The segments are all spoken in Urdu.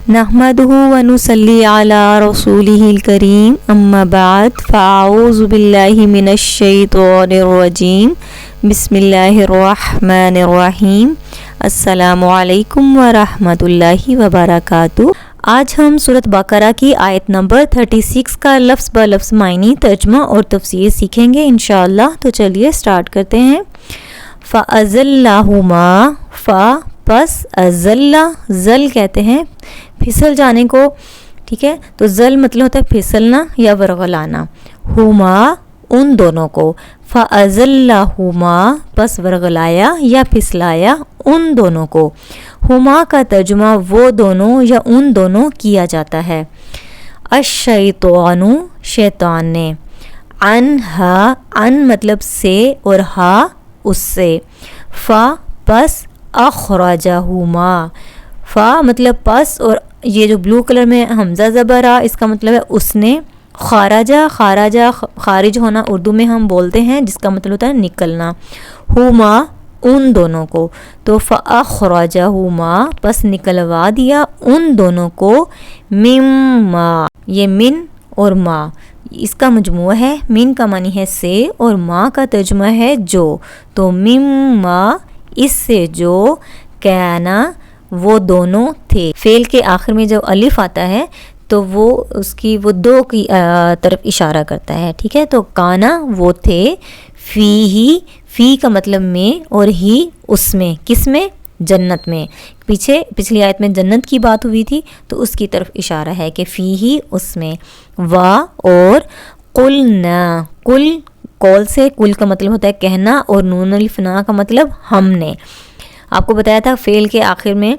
نحمدہ ونصلی علی رسولہ الکریم اما بعد فاعوذ باللہ من الشیطان الرجیم بسم اللہ الرحمن الرحیم السلام علیکم ورحمۃ اللہ وبرکاتہ۔ آج ہم سورۃ بقرہ کی آیت نمبر 36 کا لفظ بہ لفظ معنی، ترجمہ اور تفسیر سیکھیں گے انشاءاللہ۔ تو چلیے سٹارٹ کرتے ہیں۔ فَأَزَلَّهُمَا پس ازلّہ، زل کہتے ہیں پھسل جانے کو، ٹھیک ہے، تو زل مطلب ہوتا ہے پھسلنا یا ورغلانا، ہما ان دونوں کو، فَأَزَلَّهُمَا پس ورغلایا یا پھسلایا ان دونوں کو۔ ہما کا ترجمہ وہ دونوں یا ان دونوں کیا جاتا ہے۔ الشیطان شیطان نے، عنہا ان مطلب سے اور ہا اس سے، فا پس اخرجہما، فا مطلب پس، اور یہ جو بلو کلر میں حمزہ زبر آ اس کا مطلب ہے اس نے، خارجہ خارج ہونا اردو میں ہم بولتے ہیں جس کا مطلب ہوتا ہے نکلنا، ہما ان دونوں کو، تو فاخرجہما پس نکلوا دیا ان دونوں کو، مما یہ من اور ما اس کا مجموعہ ہے، من کا معنی ہے سے اور ما کا ترجمہ ہے جو، تو مما اس سے جو، کانا وہ دونوں تھے۔ فعل کے آخر میں جو الف آتا ہے تو وہ اس کی وہ دو کی طرف اشارہ کرتا ہے، ٹھیک ہے، تو کانا وہ تھے، فی کا مطلب میں، اور ہی اس میں، کس میں، جنت میں۔ پچھلی آیت میں جنت کی بات ہوئی تھی تو اس کی طرف اشارہ ہے کہ فی ہی اس میں، وا اور قلنا، قول سے، قل کا مطلب ہوتا ہے کہنا اور نون الف نا کا مطلب ہم نے۔ آپ کو بتایا تھا فعل کے آخر میں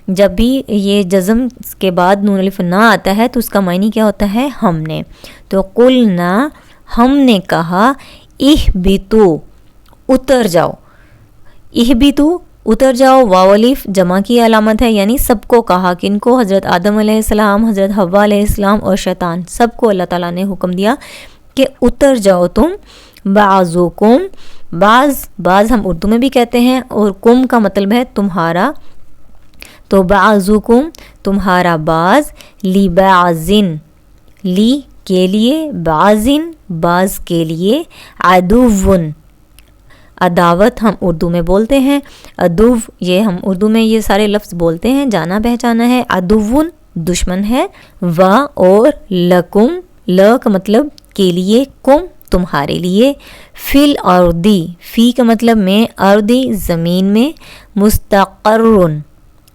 جب بھی یہ جزم کے بعد نون الف نا آتا ہے تو اس کا معنی کیا ہوتا ہے، ہم نے، تو قلنا ہم نے کہا، اہبتو اتر جاؤ، اہبتو اتر جاؤ، واو الف جمع کی علامت ہے، یعنی سب کو کہا، کن کو، حضرت آدم علیہ السلام، حضرت حوا علیہ السلام اور شیطان، سب کو اللہ تعالیٰ نے حکم دیا کہ اتر جاؤ تم، بعضکم بعض ہم اردو میں بھی کہتے ہیں، اور کم کا مطلب ہے تمہارا، تو بعضکم تمہارا بعض، لبعضن لی کے لیے، بعضن بعض کے لیے، عدوٌ عداوت ہم اردو میں بولتے ہیں، عدو یہ ہم اردو میں یہ سارے لفظ بولتے ہیں، جانا پہچانا ہے، عدوٌ دشمن ہے، و اور لکم ل کا مطلب کے لیے، کم تمہارے لیے، فی الارضی فی کا مطلب میں، ارضی زمین میں،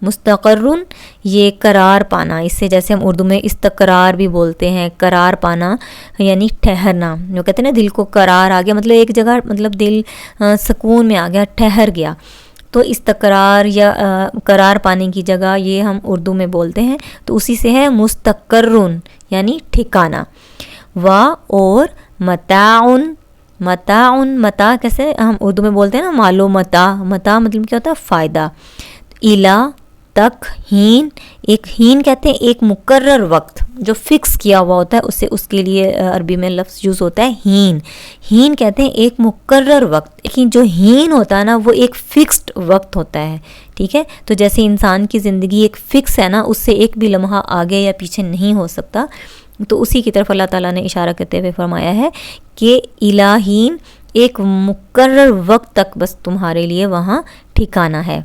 مستقرن یہ قرار پانا، اس سے جیسے ہم اردو میں استقرار بھی بولتے ہیں، قرار پانا یعنی ٹھہرنا، جو کہتے ہیں نا دل کو قرار آ گیا، مطلب ایک جگہ مطلب دل سکون میں آ گیا، ٹھہر گیا، تو استقرار یا قرار پانے کی جگہ یہ ہم اردو میں بولتے ہیں، تو اسی سے ہے مستقرن یعنی ٹھکانہ، وا اور متاعن متاع کیسے ہم اردو میں بولتے ہیں نا، مالو متاع مطلب کیا ہوتا ہے فائدہ، الا تک، ہین ایک ہین کہتے ہیں ایک مقرر وقت جو فکس کیا ہوا ہوتا ہے، اس کے لیے عربی میں لفظ یوز ہوتا ہے ہین کہتے ہیں ایک مقرر وقت، لیکن جو ہین ہوتا ہے نا وہ ایک فکسڈ وقت ہوتا ہے، ٹھیک ہے، تو جیسے انسان کی زندگی ایک فکس ہے نا، اس سے ایک بھی لمحہ آگے یا پیچھے نہیں ہو سکتا، تو اسی کی طرف اللہ تعالیٰ نے اشارہ کرتے ہوئے فرمایا ہے کہ الہین ایک مقرر وقت تک بس تمہارے لیے وہاں ٹھکانہ ہے۔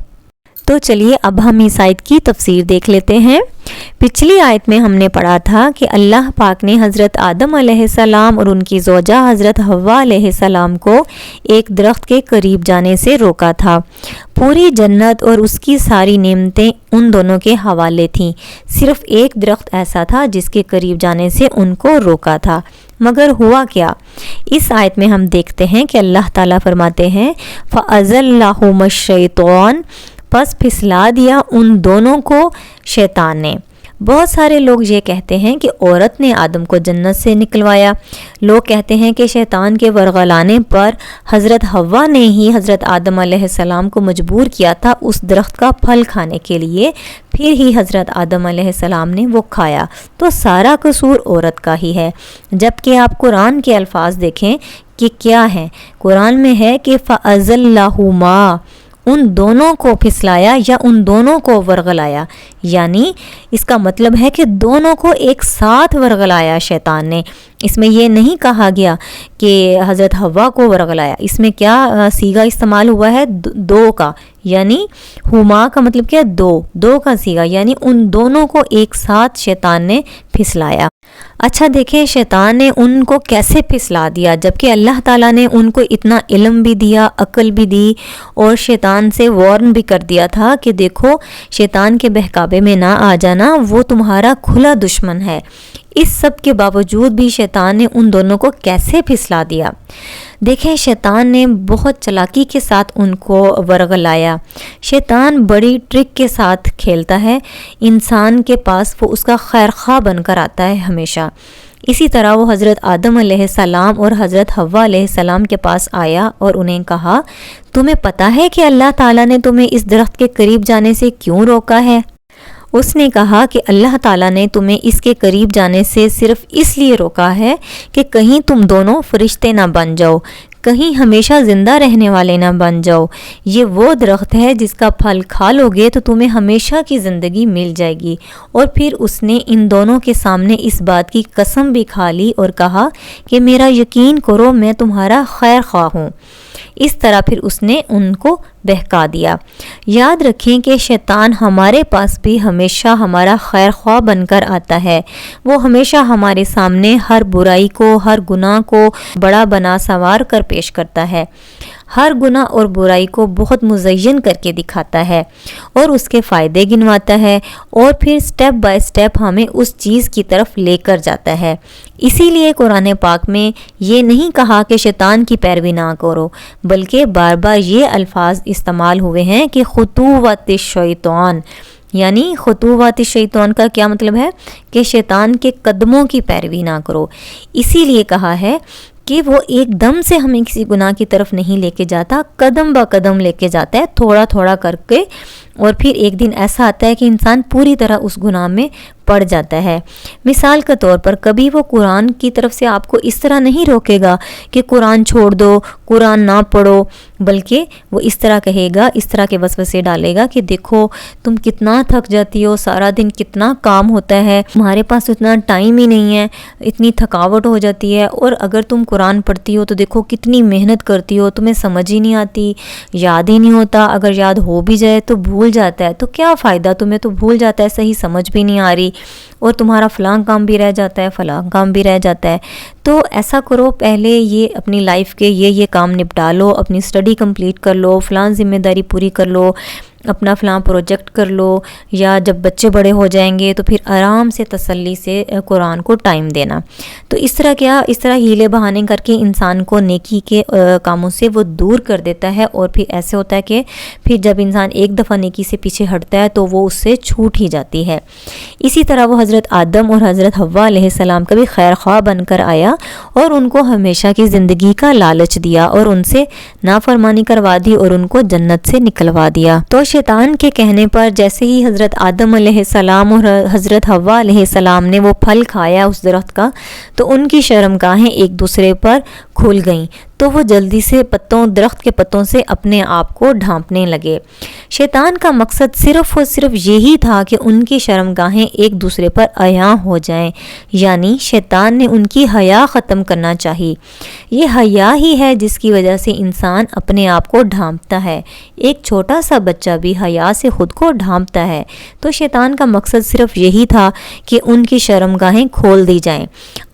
تو چلیے اب ہم اس آیت کی تفسیر دیکھ لیتے ہیں۔ پچھلی آیت میں ہم نے پڑھا تھا کہ اللہ پاک نے حضرت آدم علیہ السلام اور ان کی زوجہ حضرت حوا علیہ السلام کو ایک درخت کے قریب جانے سے روکا تھا۔ پوری جنت اور اس کی ساری نعمتیں ان دونوں کے حوالے تھیں، صرف ایک درخت ایسا تھا جس کے قریب جانے سے ان کو روکا تھا۔ مگر ہوا کیا؟ اس آیت میں ہم دیکھتے ہیں کہ اللہ تعالیٰ فرماتے ہیں فَأَزَلَّهُمَا الشَّيْطَانُ پس پھسلا دیا ان دونوں کو شیطان نے۔ بہت سارے لوگ یہ کہتے ہیں کہ عورت نے آدم کو جنت سے نکلوایا، لوگ کہتے ہیں کہ شیطان کے ورغلانے پر حضرت حوا نے ہی حضرت آدم علیہ السلام کو مجبور کیا تھا اس درخت کا پھل کھانے کے لیے، پھر ہی حضرت آدم علیہ السلام نے وہ کھایا، تو سارا قصور عورت کا ہی ہے۔ جبکہ آپ قرآن کے الفاظ دیکھیں کہ کیا ہے، قرآن میں ہے کہ فَأَزَلَّهُمَا ان دونوں کو پھسلایا یا ان دونوں کو ورغلایا، یعنی اس کا مطلب ہے کہ دونوں کو ایک ساتھ ورغلایا شیطان نے۔ اس میں یہ نہیں کہا گیا کہ حضرت حوا کو ورغلایا، اس میں کیا صیغہ استعمال ہوا ہے؟ دو کا، یعنی ہما کا مطلب کیا؟ دو کا صیغہ، یعنی ان دونوں کو ایک ساتھ شیطان نے پھسلایا۔ اچھا دیکھیں شیطان نے ان کو کیسے پھسلا دیا، جبکہ اللہ تعالیٰ نے ان کو اتنا علم بھی دیا، عقل بھی دی، اور شیطان سے وارن بھی کر دیا تھا کہ دیکھو شیطان کے بہکاوے میں نہ آ جانا، وہ تمہارا کھلا دشمن ہے۔ اس سب کے باوجود بھی شیطان نے ان دونوں کو کیسے پھسلا دیا؟ دیکھیں شیطان نے بہت چلاکی کے ساتھ ان کو ورغلایا۔ شیطان بڑی ٹرک کے ساتھ کھیلتا ہے، انسان کے پاس وہ اس کا خیرخواہ بن کر آتا ہے ہمیشہ۔ اسی طرح وہ حضرت آدم علیہ السلام اور حضرت حوا علیہ السلام کے پاس آیا اور انہیں کہا، تمہیں پتہ ہے کہ اللہ تعالیٰ نے تمہیں اس درخت کے قریب جانے سے کیوں روکا ہے؟ اس نے کہا کہ اللہ تعالیٰ نے تمہیں اس کے قریب جانے سے صرف اس لیے روکا ہے کہ کہیں تم دونوں فرشتے نہ بن جاؤ، کہیں ہمیشہ زندہ رہنے والے نہ بن جاؤ۔ یہ وہ درخت ہے جس کا پھل کھا لو گے تو تمہیں ہمیشہ کی زندگی مل جائے گی۔ اور پھر اس نے ان دونوں کے سامنے اس بات کی قسم بھی کھا لی اور کہا کہ میرا یقین کرو میں تمہارا خیر خواہ ہوں۔ اس طرح پھر اس نے ان کو بہکا دیا۔ یاد رکھیں کہ شیطان ہمارے پاس بھی ہمیشہ ہمارا خیر خواہ بن کر آتا ہے۔ وہ ہمیشہ ہمارے سامنے ہر برائی کو، ہر گناہ کو بڑا بنا سنوار کر پیش کرتا ہے، ہر گناہ اور برائی کو بہت مزین کر کے دکھاتا ہے اور اس کے فائدے گنواتا ہے، اور پھر سٹیپ بائی سٹیپ ہمیں اس چیز کی طرف لے کر جاتا ہے۔ اسی لیے قرآن پاک میں یہ نہیں کہا کہ شیطان کی پیروی نہ کرو، بلکہ بار بار یہ الفاظ استعمال ہوئے ہیں کہ خطوات الشیطان، یعنی خطوات الشیطان کا کیا مطلب ہے؟ کہ شیطان کے قدموں کی پیروی نہ کرو۔ اسی لیے کہا ہے کہ وہ ایک دم سے ہمیں کسی گناہ کی طرف نہیں لے کے جاتا، قدم با قدم لے کے جاتا ہے، تھوڑا تھوڑا کر کے، اور پھر ایک دن ایسا آتا ہے کہ انسان پوری طرح اس گناہ میں پڑ جاتا ہے۔ مثال کے طور پر کبھی وہ قرآن کی طرف سے آپ کو اس طرح نہیں روکے گا کہ قرآن چھوڑ دو، قرآن نہ پڑھو، بلکہ وہ اس طرح کہے گا، اس طرح کے وسوسے ڈالے گا کہ دیکھو تم کتنا تھک جاتی ہو، سارا دن کتنا کام ہوتا ہے، تمہارے پاس اتنا ٹائم ہی نہیں ہے، اتنی تھکاوٹ ہو جاتی ہے، اور اگر تم قرآن پڑھتی ہو تو دیکھو کتنی محنت کرتی ہو، تمہیں سمجھ ہی نہیں آتی، یاد ہی نہیں ہوتا، اگر یاد ہو بھی جائے تو بھول جاتا ہے، تو کیا فائدہ، تمہیں تو بھول جاتا ہے، صحیح سمجھ بھی نہیں آ رہی، اور تمہارا فلاں کام بھی رہ جاتا ہے، فلاں کام بھی رہ جاتا ہے۔ تو ایسا کرو، پہلے یہ اپنی لائف کے یہ کام نپٹا لو، اپنی اسٹڈی کمپلیٹ کر لو، فلاں ذمہ داری پوری کر لو، اپنا فلاں پروجیکٹ کر لو، یا جب بچے بڑے ہو جائیں گے تو پھر آرام سے تسلی سے قرآن کو ٹائم دینا۔ تو اس طرح ہیلے بہانے کر کے انسان کو نیکی کے کاموں سے وہ دور کر دیتا ہے، اور پھر ایسے ہوتا ہے کہ پھر جب انسان ایک دفعہ نیکی سے پیچھے ہٹتا ہے تو وہ اس سے چھوٹ ہی جاتی ہے۔ اسی طرح وہ حضرت آدم اور حضرت حوا علیہ السلام کا بھی خیر خواہ بن کر آیا اور ان کو ہمیشہ کی زندگی کا لالچ دیا اور ان سے نافرمانی کروا دی اور ان کو جنت سے نکلوا دیا۔ تو شیطان کے کہنے پر جیسے ہی حضرت آدم علیہ السلام اور حضرت حوا علیہ السلام نے وہ پھل کھایا اس درخت کا، تو ان کی شرمگاہیں ایک دوسرے پر کھل گئیں، تو وہ جلدی سے درخت کے پتوں سے اپنے آپ کو ڈھانپنے لگے۔ شیطان کا مقصد صرف اور صرف یہی تھا کہ ان کی شرمگاہیں ایک دوسرے پر عیاں ہو جائیں، یعنی شیطان نے ان کی حیا ختم کرنا چاہی۔ یہ حیا ہی ہے جس کی وجہ سے انسان اپنے آپ کو ڈھانپتا ہے، ایک چھوٹا سا بچہ بھی حیا سے خود کو ڈھانپتا ہے۔ تو شیطان کا مقصد صرف یہی تھا کہ ان کی شرمگاہیں کھول دی جائیں۔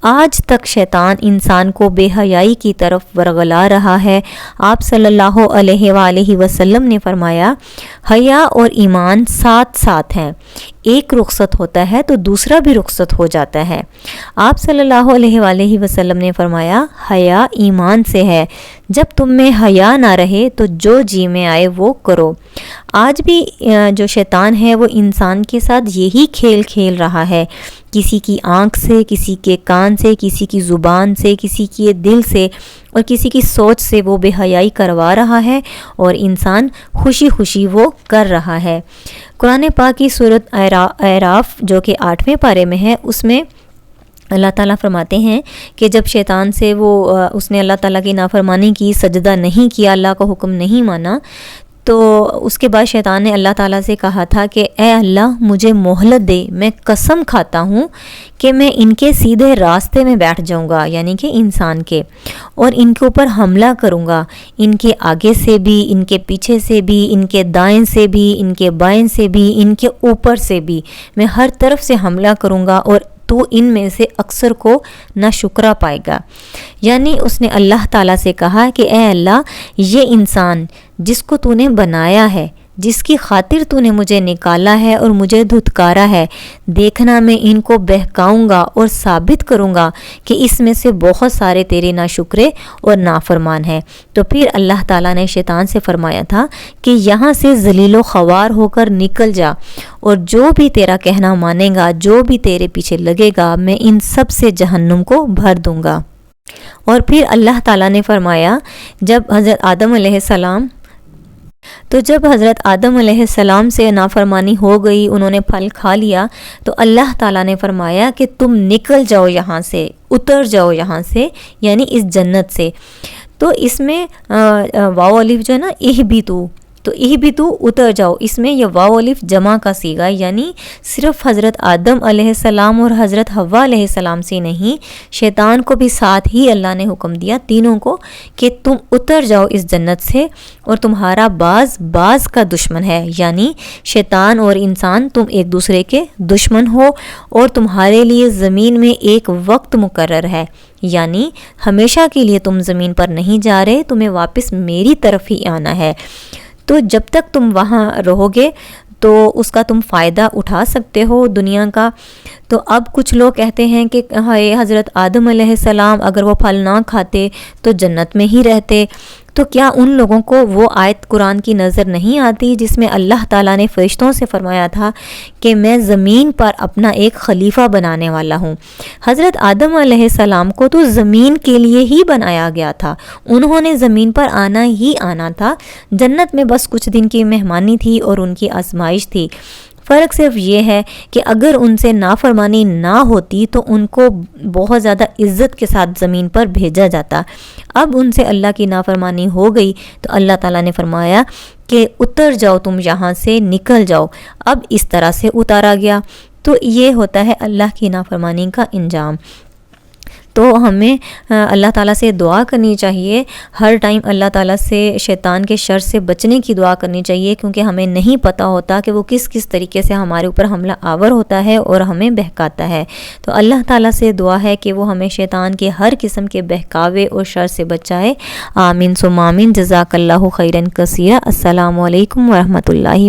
آج تک شیطان انسان کو بے حیائی کی طرف ورغلا رہا ہے۔ آپ صلی اللہ علیہ وآلہ وسلم نے فرمایا، حیا اور ایمان ساتھ ساتھ ہیں، ایک رخصت ہوتا ہے تو دوسرا بھی رخصت ہو جاتا ہے۔ آپ صلی اللہ علیہ وآلہ وسلم نے فرمایا، حیا ایمان سے ہے، جب تم میں حیا نہ رہے تو جو جی میں آئے وہ کرو۔ آج بھی جو شیطان ہے وہ انسان کے ساتھ یہی کھیل کھیل رہا ہے، کسی کی آنکھ سے، کسی کے کان سے، کسی کی زبان سے، کسی کے دل سے اور کسی کی سوچ سے وہ بے حیائی کروا رہا ہے، اور انسان خوشی خوشی وہ کر رہا ہے۔ قرآن پاک کی سورۃ اعراف جو کہ 8ویں پارے میں ہے، اس میں اللہ تعالیٰ فرماتے ہیں کہ جب شیطان سے اس نے اللہ تعالیٰ کی نافرمانی کی، سجدہ نہیں کیا، اللہ کا حکم نہیں مانا، تو اس کے بعد شیطان نے اللہ تعالیٰ سے کہا تھا کہ اے اللہ مجھے مہلت دے، میں قسم کھاتا ہوں کہ میں ان کے سیدھے راستے میں بیٹھ جاؤں گا، یعنی کہ انسان کے، اور ان کے اوپر حملہ کروں گا، ان کے آگے سے بھی، ان کے پیچھے سے بھی، ان کے دائیں سے بھی، ان کے بائیں سے بھی، ان کے اوپر سے بھی، میں ہر طرف سے حملہ کروں گا اور تو ان میں سے اکثر کو نہ شکرا پائے گا۔ یعنی اس نے اللہ تعالیٰ سے کہا کہ اے اللہ یہ انسان جس کو تو نے بنایا ہے، جس کی خاطر تو نے مجھے نکالا ہے اور مجھے دھتکارا ہے، دیکھنا میں ان کو بہکاؤں گا اور ثابت کروں گا کہ اس میں سے بہت سارے تیرے ناشکرے اور نافرمان ہیں۔ تو پھر اللہ تعالیٰ نے شیطان سے فرمایا تھا کہ یہاں سے ذلیل و خوار ہو کر نکل جا، اور جو بھی تیرا کہنا مانے گا، جو بھی تیرے پیچھے لگے گا، میں ان سب سے جہنم کو بھر دوں گا۔ اور پھر اللہ تعالیٰ نے فرمایا جب حضرت آدم علیہ السلام سے نافرمانی ہو گئی، انہوں نے پھل کھا لیا، تو اللہ تعالیٰ نے فرمایا کہ تم نکل جاؤ یہاں سے، اتر جاؤ یہاں سے، یعنی اس جنت سے۔ تو اس میں واو الف جو ہے نا، تو اہبتو اتر جاؤ، اس میں یہ واو الف جمع کا صیغہ، یعنی صرف حضرت آدم علیہ السلام اور حضرت حوا علیہ السلام سے نہیں، شیطان کو بھی ساتھ ہی اللہ نے حکم دیا، تینوں کو، کہ تم اتر جاؤ اس جنت سے، اور تمہارا باز کا دشمن ہے، یعنی شیطان اور انسان تم ایک دوسرے کے دشمن ہو، اور تمہارے لیے زمین میں ایک وقت مقرر ہے، یعنی ہمیشہ کے لیے تم زمین پر نہیں جا رہے، تمہیں واپس میری طرف ہی آنا ہے۔ تو جب تک تم وہاں رہو گے تو اس کا تم فائدہ اٹھا سکتے ہو دنیا کا۔ تو اب کچھ لوگ کہتے ہیں کہ حضرت آدم علیہ السلام اگر وہ پھل نہ کھاتے تو جنت میں ہی رہتے، تو کیا ان لوگوں کو وہ آیت قرآن کی نظر نہیں آتی جس میں اللہ تعالیٰ نے فرشتوں سے فرمایا تھا کہ میں زمین پر اپنا ایک خلیفہ بنانے والا ہوں؟ حضرت آدم علیہ السلام کو تو زمین کے لیے ہی بنایا گیا تھا، انہوں نے زمین پر آنا ہی آنا تھا، جنت میں بس کچھ دن کی مہمانی تھی اور ان کی آزمائش تھی۔ فرق صرف یہ ہے کہ اگر ان سے نافرمانی نہ ہوتی تو ان کو بہت زیادہ عزت کے ساتھ زمین پر بھیجا جاتا۔ اب ان سے اللہ کی نافرمانی ہو گئی تو اللہ تعالیٰ نے فرمایا کہ اتر جاؤ، تم یہاں سے نکل جاؤ۔ اب اس طرح سے اتارا گیا۔ تو یہ ہوتا ہے اللہ کی نافرمانی کا انجام۔ تو ہمیں اللہ تعالیٰ سے دعا کرنی چاہیے، ہر ٹائم اللہ تعالیٰ سے شیطان کے شر سے بچنے کی دعا کرنی چاہیے، کیونکہ ہمیں نہیں پتہ ہوتا کہ وہ کس کس طریقے سے ہمارے اوپر حملہ آور ہوتا ہے اور ہمیں بہکاتا ہے۔ تو اللہ تعالیٰ سے دعا ہے کہ وہ ہمیں شیطان کے ہر قسم کے بہکاوے اور شر سے بچائے۔ آمین ثم آمین۔ جزاک اللہ خیرا کثیرا۔ السلام علیکم ورحمۃ اللہ۔